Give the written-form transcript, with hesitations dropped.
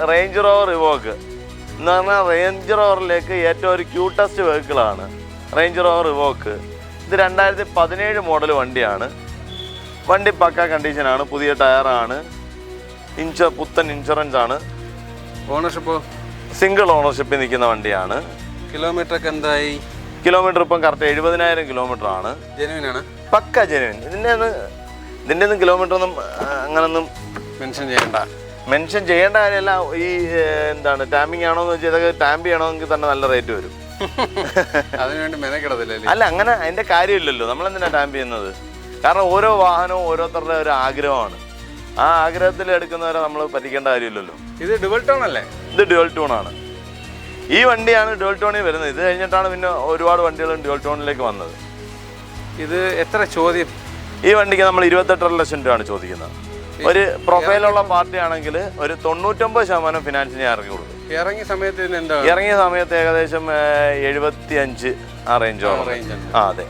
Range rover revoke എന്ന് പറഞ്ഞാൽ range റോവറിലേക്ക് ഏറ്റവും ഒരു ക്യൂട്ടസ്റ്റ് വെഹിക്കിളാണ് റേഞ്ച് റോവർ റിവോക്ക്. ഇത് 2017 മോഡൽ വണ്ടിയാണ്. വണ്ടി പക്ക കണ്ടീഷനാണ്, പുതിയ ടയറാണ്, പുത്തൻ ഇൻഷുറൻസ് ആണ്. ഓണർഷിപ്പ് സിംഗിൾ ഓണർഷിപ്പിൽ നിൽക്കുന്ന വണ്ടിയാണ്. കിലോമീറ്റർ ഒക്കെ എന്തായി? കിലോമീറ്റർ ഇപ്പം കറക്റ്റ് 70,000 കിലോമീറ്റർ ആണ്. ജെനുവിനാണ്, പക്ക ജെനുവിൻ. ഇതിൻ്റെ ഒന്നും കിലോമീറ്റർ ഒന്നും അങ്ങനൊന്നും മെൻഷൻ ചെയ്യേണ്ട കാര്യമല്ല. ഈ എന്താണ് ടാമ്പിങ് ആണോ എന്ന് വെച്ചാൽ ഇതൊക്കെ ടാമ്പ് ചെയ്യണമെങ്കിൽ തന്നെ നല്ല റേറ്റ് വരും. അതിനുവേണ്ടി മെനക്കിടത്തില്ലല്ലേ? അല്ല, അങ്ങനെ അതിൻ്റെ കാര്യമില്ലല്ലോ. നമ്മളെന്തിനാണ് ടാമ്പ് ചെയ്യുന്നത്? കാരണം ഓരോ വാഹനവും ഓരോരുത്തരുടെ ഒരു ആഗ്രഹമാണ്. ആ ആഗ്രഹത്തിൽ എടുക്കുന്നവരെ നമ്മൾ പറ്റിക്കേണ്ട കാര്യമില്ലല്ലോ. ഇത് ഡുവൽ ടോൺ അല്ലേ? ഇത് ഡ്യുവൽ ടൂണാണ്. ഈ വണ്ടിയാണ് ഡ്യുവൽ ടോണിൽ വരുന്നത്. ഇത് കഴിഞ്ഞിട്ടാണ് പിന്നെ ഒരുപാട് വണ്ടികളും ഡ്യുവൽ ടോണിലേക്ക് വന്നത്. ഇത് എത്ര ചോദ്യം? ഈ വണ്ടിക്ക് നമ്മൾ 28.5 ലക്ഷം രൂപയാണ് ചോദിക്കുന്നത്. ഒരു പ്രൊഫൈലുള്ള പാർട്ടി ആണെങ്കിൽ ഒരു 99% ഫിനാൻസിന് ഇറങ്ങി കൊടുക്കും. ഇറങ്ങിയ സമയത്ത് ഇറങ്ങിയ സമയത്ത് ഏകദേശം 75 ആ റേഞ്ചോ. ആ അതെ.